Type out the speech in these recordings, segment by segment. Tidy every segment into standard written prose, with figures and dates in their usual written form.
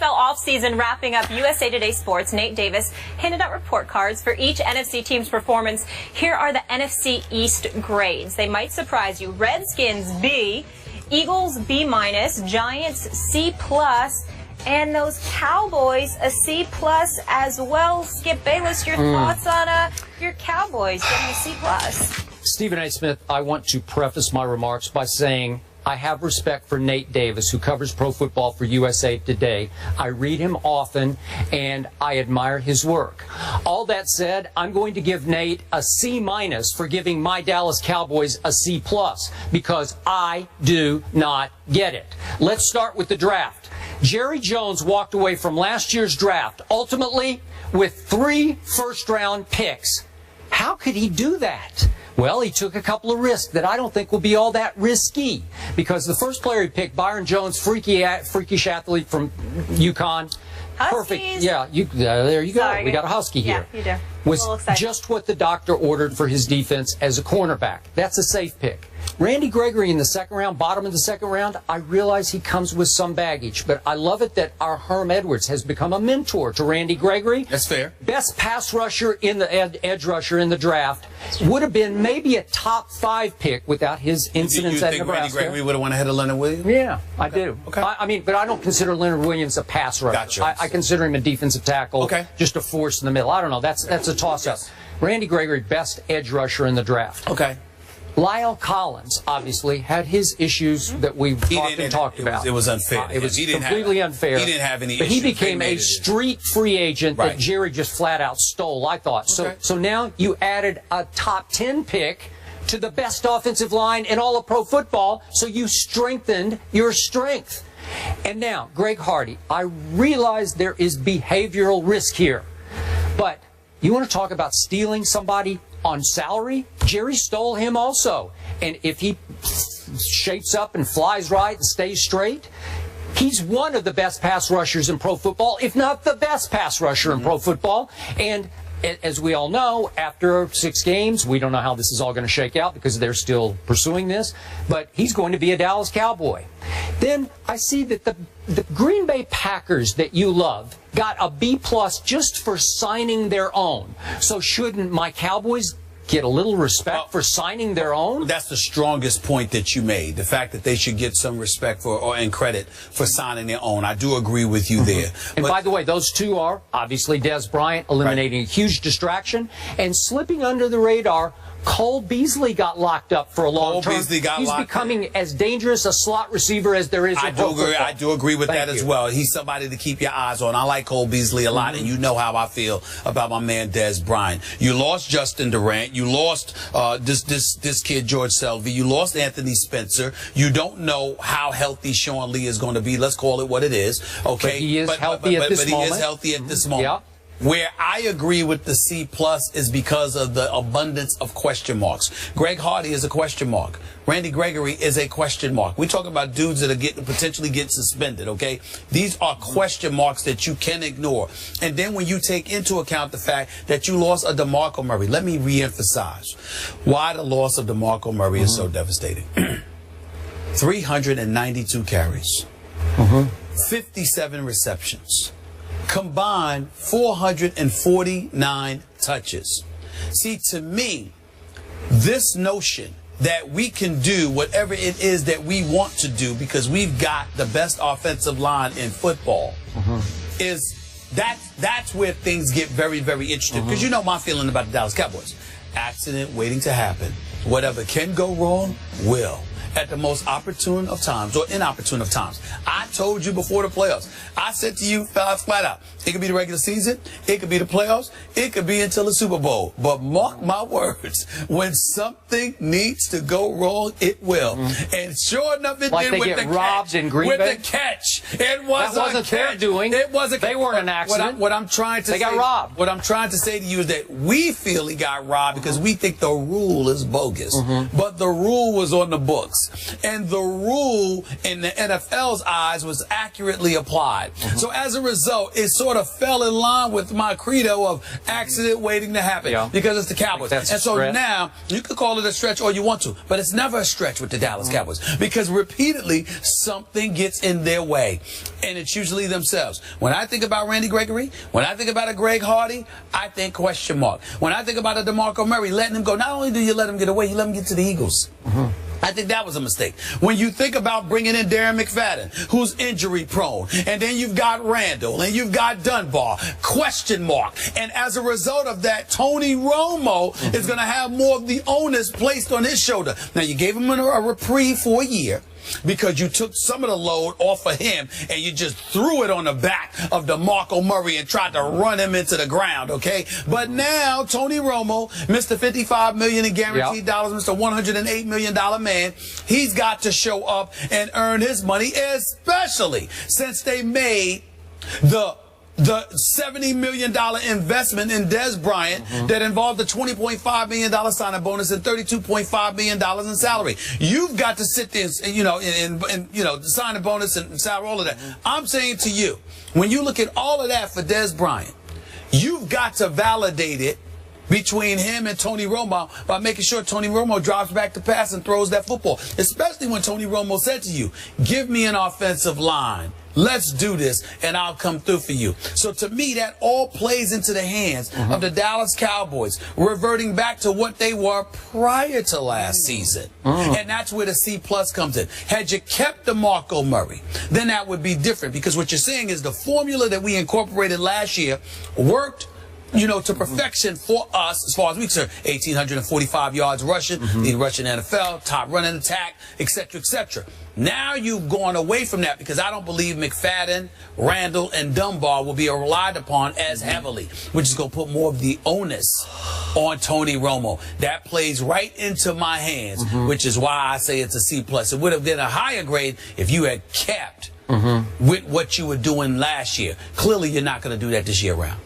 NFL offseason wrapping up. USA Today Sports' Nate Davis handed out report cards for each NFC team's performance. Here are the NFC East grades. They might surprise you. Redskins, B. Eagles, B-, Giants, C+, and those Cowboys, a C+ as well. Skip Bayless, your thoughts on your Cowboys getting a C+? Stephen A. Smith, I want to preface my remarks by saying I have respect for Nate Davis, who covers pro football for USA Today. I read him often, and I admire his work. All that said, I'm going to give Nate a C- for giving my Dallas Cowboys a C+, because I do not get it. Let's start with the draft. Jerry Jones walked away from last year's draft, ultimately with 3 first-round picks. How could he do that? Well, he took a couple of risks that I don't think will be all that risky, because the first player he picked, Byron Jones, freakish athlete from UConn. Perfect. Yeah, there you go. Sorry, we got a Husky here. Yeah, you do. Was just what the doctor ordered for his defense as a cornerback. That's a safe pick. Randy Gregory in the second round, bottom of the second round, I realize he comes with some baggage, but I love it that our Herm Edwards has become a mentor to Randy Gregory. That's fair. Best pass rusher in the edge rusher in the draft. Would have been maybe a top 5 pick without his incidents at Nebraska. You think Randy Gregory would have went ahead of Leonard Williams? Yeah, I do. Okay. I mean, but I don't consider Leonard Williams a pass rusher. Gotcha. I consider him a defensive tackle. Okay. Just a force in the middle. I don't know. That's a toss-up. Yes. Randy Gregory, best edge rusher in the draft. Okay. Lyle Collins, obviously, had his issues that we've talked about. It was unfair. It was completely unfair. He didn't have any but issues. He became a street free agent that Jerry just flat out stole, I thought. Okay. So now you added a top 10 pick to the best offensive line in all of pro football, so you strengthened your strength. And now, Greg Hardy, I realize there is behavioral risk here, but you want to talk about stealing somebody on salary? Jerry stole him also. And if he shapes up and flies right and stays straight, he's one of the best pass rushers in pro football, if not the best pass rusher in pro football. And as we all know, after 6 games, we don't know how this is all going to shake out because they're still pursuing this, but he's going to be a Dallas Cowboy. Then I see that the Green Bay Packers that you love got a B+ just for signing their own. So shouldn't my Cowboys get a little respect for signing their own? That's the strongest point that you made. The fact that they should get some respect for and credit for signing their own. I do agree with you there. And by the way, those two are obviously Dez Bryant eliminating a huge distraction and slipping under the radar. Cole Beasley got locked up for a long time. He's becoming as dangerous a slot receiver as there is in pro football. I do agree with that as well. He's somebody to keep your eyes on. I like Cole Beasley a lot, and you know how I feel about my man Dez Bryant. You lost Justin Durant. You lost this kid George Selvey. You lost Anthony Spencer. You don't know how healthy Sean Lee is going to be. Let's call it what it is. Okay, but he is healthy at this moment. But he is healthy at this moment. Yeah. Where I agree with the C+ is because of the abundance of question marks. Greg Hardy is a question mark. Randy Gregory is a question mark. We're talking about dudes that are potentially get suspended, okay? These are question marks that you can ignore. And then when you take into account the fact that you lost a DeMarco Murray, let me reemphasize why the loss of DeMarco Murray is so devastating. 392 carries, 57 receptions. Combined 449 touches. See, to me, this notion that we can do whatever it is that we want to do because we've got the best offensive line in football that's where things get very, very interesting. Because you know my feeling about the Dallas Cowboys. Accident waiting to happen. Whatever can go wrong will. At the most opportune of times or inopportune of times. I told you before the playoffs. I said to you flat out, it could be the regular season, it could be the playoffs, it could be until the Super Bowl. But mark my words, when something needs to go wrong, it will. And sure enough, it did with the catch. In Green Bay? With the catch. It was that wasn't their doing. It wasn't. They weren't an accident. What I'm trying to say, they got robbed. What I'm trying to say to you is that we feel he got robbed because we think the rule is bogus. But the rule was on the books. box. And the rule in the NFL's eyes was accurately applied. So as a result, it sort of fell in line with my credo of accident waiting to happen because it's the Cowboys. And so now you could call it a stretch all you want to, but it's never a stretch with the Dallas Cowboys because repeatedly something gets in their way, and it's usually themselves. When I think about Randy Gregory, when I think about a Greg Hardy, I think question mark. When I think about a DeMarco Murray, letting him go, not only do you let him get away, you let him get to the Eagles. I think that was a mistake. When you think about bringing in Darren McFadden, who's injury prone, and then you've got Randall, and you've got Dunbar, question mark. And as a result of that, Tony Romo is going to have more of the onus placed on his shoulder. Now, you gave him a reprieve for a year, because you took some of the load off of him and you just threw it on the back of DeMarco Murray and tried to run him into the ground, okay? But now, Tony Romo, Mr. $55 million in guaranteed dollars, Mr. $108 million man, he's got to show up and earn his money, especially since they made the $70 million investment in Dez Bryant that involved the $20.5 million signing bonus and $32.5 million in salary. You've got to sit there and the signing bonus and salary, all of that. I'm saying to you, when you look at all of that for Dez Bryant, you've got to validate it between him and Tony Romo by making sure Tony Romo drops back to pass and throws that football, especially when Tony Romo said to you, give me an offensive line. Let's do this, and I'll come through for you. So to me, that all plays into the hands of the Dallas Cowboys, reverting back to what they were prior to last season. And that's where the C+ comes in. Had you kept DeMarco Murray, then that would be different, because what you're saying is the formula that we incorporated last year worked to perfection for us, as far as we concerned. 1,845 yards rushing, lead rushing NFL, top running attack, etc., etc. Now you've gone away from that because I don't believe McFadden, Randall, and Dunbar will be relied upon as heavily, which is going to put more of the onus on Tony Romo. That plays right into my hands, which is why I say it's a C+. It would have been a higher grade if you had kept with what you were doing last year. Clearly, you're not going to do that this year around.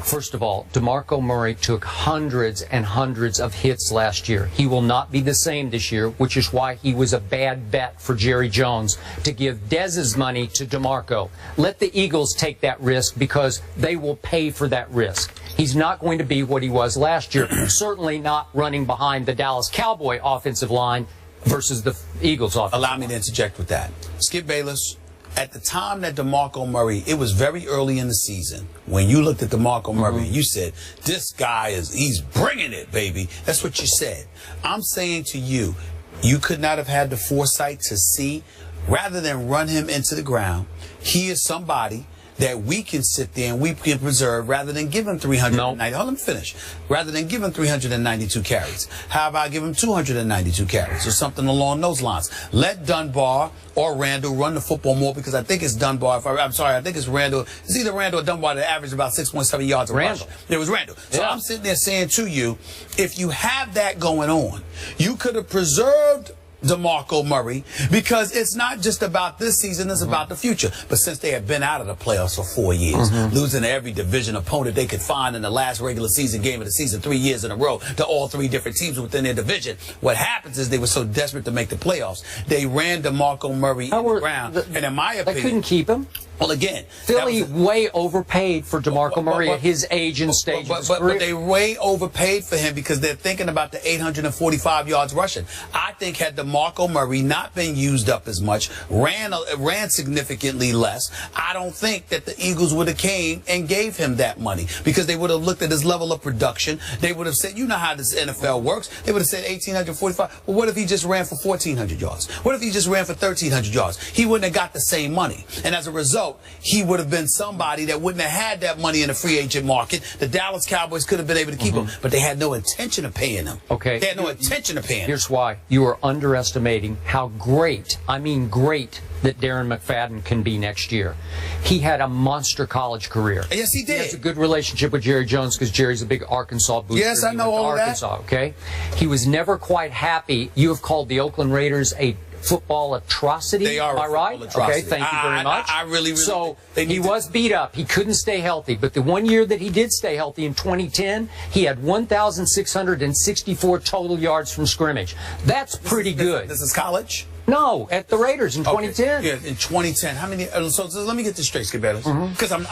First of all, DeMarco Murray took hundreds and hundreds of hits last year. He will not be the same this year, which is why he was a bad bet for Jerry Jones to give Dez's money to DeMarco. Let the Eagles take that risk because they will pay for that risk. He's not going to be what he was last year, certainly not running behind the Dallas Cowboy offensive line versus the Eagles offensive line. Allow me to interject with that. Skip Bayless. At the time that DeMarco Murray, it was very early in the season, when you looked at DeMarco Murray, you said, this guy he's bringing it, baby. That's what you said. I'm saying to you, you could not have had the foresight to see, rather than run him into the ground, he is somebody that we can sit there and we can preserve rather than give him 390. Hold on, let me finish. Rather than give him 392 carries. How about give him 292 carries or something along those lines? Let Dunbar or Randall run the football more, because I think it's Dunbar. I'm sorry, I think it's Randall. It's either Randall or Dunbar that averaged about 6.7 yards a rush. It was Randall. So I'm sitting there saying to you, if you have that going on, you could have preserved DeMarco Murray, because it's not just about this season, it's about the future. But since they have been out of the playoffs for 4 years, losing to every division opponent they could find in the last regular season game of the season 3 years in a row to all 3 different teams within their division, what happens is they were so desperate to make the playoffs, they ran DeMarco Murray in the ground. And in my opinion, they couldn't keep him. Well, again, Philly way overpaid for DeMarco Murray at his age and stage of his career. But they way overpaid for him because they're thinking about the 845 yards rushing. I think had DeMarco Murray not been used up as much, ran significantly less, I don't think that the Eagles would have came and gave him that money, because they would have looked at his level of production. They would have said, you know how this NFL works. They would have said 1,845. Well, what if he just ran for 1,400 yards? What if he just ran for 1,300 yards? He wouldn't have got the same money. And as a result, he would have been somebody that wouldn't have had that money in the free agent market. The Dallas Cowboys could have been able to keep him, but they had no intention of paying him. Okay. They had no intention of paying him. Here's why. You are underestimating how great, I mean great, that Darren McFadden can be next year. He had a monster college career. Yes, he did. He has a good relationship with Jerry Jones because Jerry's a big Arkansas booster. Yes, I know all Arkansas, that. Okay? He was never quite happy. You have called the Oakland Raiders a football atrocity. They are Am I right? football atrocity. Okay, thank you very much. I really so think he was beat up. He couldn't stay healthy. But the 1 year that he did stay healthy in 2010, he had 1,664 total yards from scrimmage. That's pretty good. This is college? No, at the Raiders in 2010. Okay. Yeah, in 2010. How many? So let me get this straight, Skip Bayless, because I'm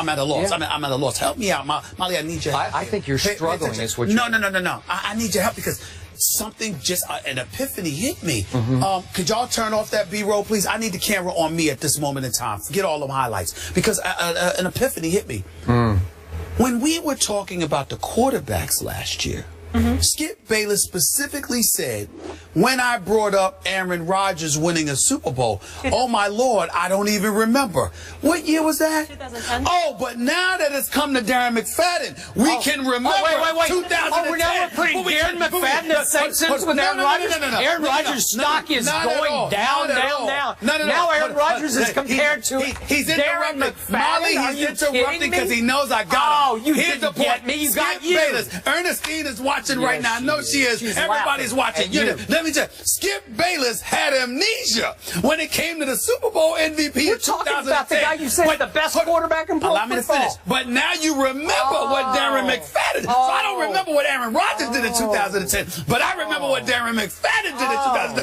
at a loss. Yeah. I'm at a loss. Help me out, Molly. I need your help. I think you're struggling. Is what you? No. I need your help because something just an epiphany hit me. Could y'all turn off that B-roll, please? I need the camera on me at this moment in time. Forget all them highlights because an epiphany hit me. When we were talking about the quarterbacks last year. Skip Bayless specifically said, when I brought up Aaron Rodgers winning a Super Bowl, oh my Lord, I don't even remember. What year was that? 2010. Oh, but now that it's come to Darren McFadden, we can remember 2010. Oh, we're now putting Darren McFadden in the same sense with Aaron Rodgers? Aaron Rodgers' stock is going down. Now Aaron Rodgers is compared to Darren McFadden. Molly, he's interrupting because he knows I got him. Oh, you didn't get me. You got you. Bayless. Ernestine is watching right now. I know she is. Everybody's watching. Let me tell you, Skip Bayless had amnesia when it came to the Super Bowl MVP We're in 2010. talking about the guy you said is the best quarterback in pro Allow me to football. finish. But now you remember what Darren McFadden. So I don't remember what Aaron Rodgers did in 2010. But I remember what Darren McFadden did in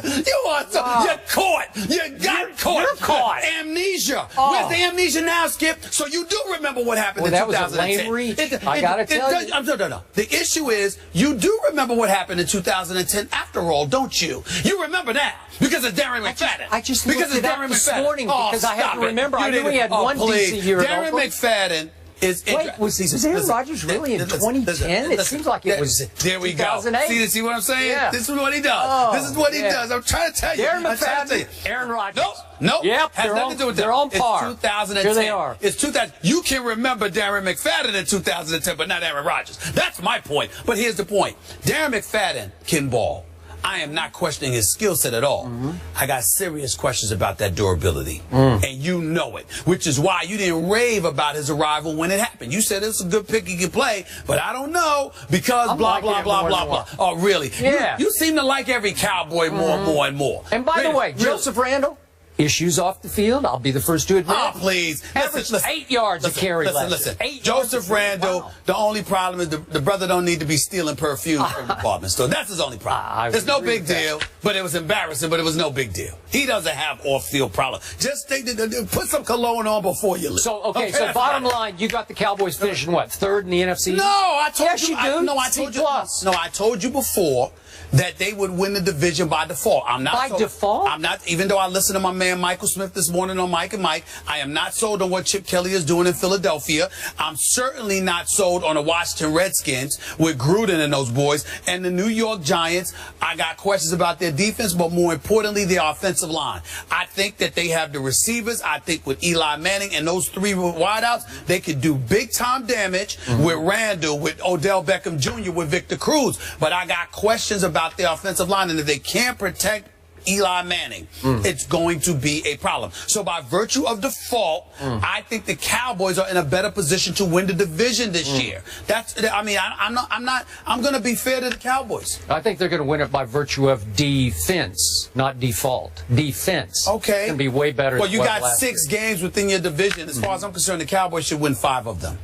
2010. You are so you're caught. You got caught. You're caught. Amnesia. Where's the amnesia now, Skip? So you do remember what happened in 2010. That was a lame reach. I gotta tell you. No. The issue is you do remember what happened in 2010 after all, don't you? You remember that because of Darren McFadden. I just because looked it up this morning because I had to remember. I knew he had one decent year. Darren McFadden is. Wait, was Aaron Rodgers really in 2010? It seems like it was. There we go. 2008. See what I'm saying? Yeah. This is what he does. This is what he does. I'm trying to tell you. Darren McFadden, Aaron Rodgers. Nope. Yep, has nothing to do with that. They're on par. It's 2010. Here they are. It's 2000. You can remember Darren McFadden in 2010, but not Aaron Rodgers. That's my point. But here's the point. Darren McFadden can ball. I am not questioning his skill set at all. I got serious questions about that durability. And you know it, which is why you didn't rave about his arrival when it happened. You said it's a good pick he can play, but I don't know because blah, blah, blah, blah, blah. Oh, really? Yeah. You seem to like every Cowboy more and more. And by the way, Joseph Randle, issues off the field. I'll be the first to admit. Oh, please. Listen, 8 yards of carry listen. Joseph Randle, the only problem is the brother don't need to be stealing perfume from the department store. That's his only problem. It's no big deal, but it was embarrassing, but it was no big deal. He doesn't have off-field problem. Just put some cologne on before you leave. So bottom line, you got the Cowboys finishing what, third in the NFC? No, I told you. I told you before that they would win the division by default. I'm not, even though I listened to my man Michael Smith this morning on Mike and Mike, I am not sold on what Chip Kelly is doing in Philadelphia. I'm certainly not sold on the Washington Redskins with Gruden and those boys. And the New York Giants, I got questions about their defense, but more importantly, their offensive line. I think that they have the receivers. I think with Eli Manning and those three wideouts, they could do big-time damage with Randall, with Odell Beckham Jr., with Victor Cruz. But I got questions about their offensive line, and if they can't protect Eli Manning, it's going to be a problem. So by virtue of default, I think the Cowboys are in a better position to win the division this year. I'm going to be fair to the Cowboys. I think they're going to win it by virtue of defense, not default. Defense. Okay. It's going to be way better. Well, you got 6 games within your division. As far as I'm concerned, the Cowboys should win 5 of them.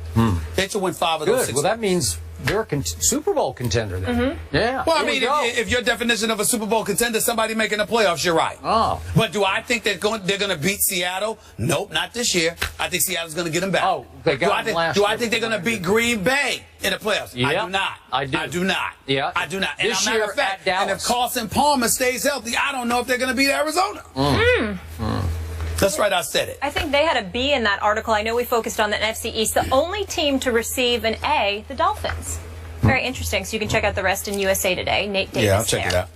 They should win 5 of those 6. Well, that means they're a Super Bowl contender then. Yeah. Well, I mean, if your definition of a Super Bowl contender, somebody making the playoffs, you're right. Oh. But do I think they're going to beat Seattle? Nope, not this year. I think Seattle's going to get them back. Oh, they got them last year. Do I think they're going to beat Green Bay in the playoffs? Yep. I do not. I do not. Yeah. I do not. And this matter year of fact, at Dallas. and if Carson Palmer stays healthy, I don't know if they're going to beat Arizona. That's right, I said it. I think they had a B in that article. I know we focused on the NFC East. The only team to receive an A, the Dolphins. Very interesting. So you can check out the rest in USA Today. Nate Davis. Yeah, I'll check it out.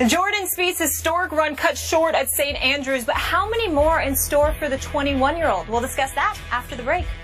Jordan Spieth's historic run cut short at St. Andrews, but how many more in store for the 21-year-old? We'll discuss that after the break.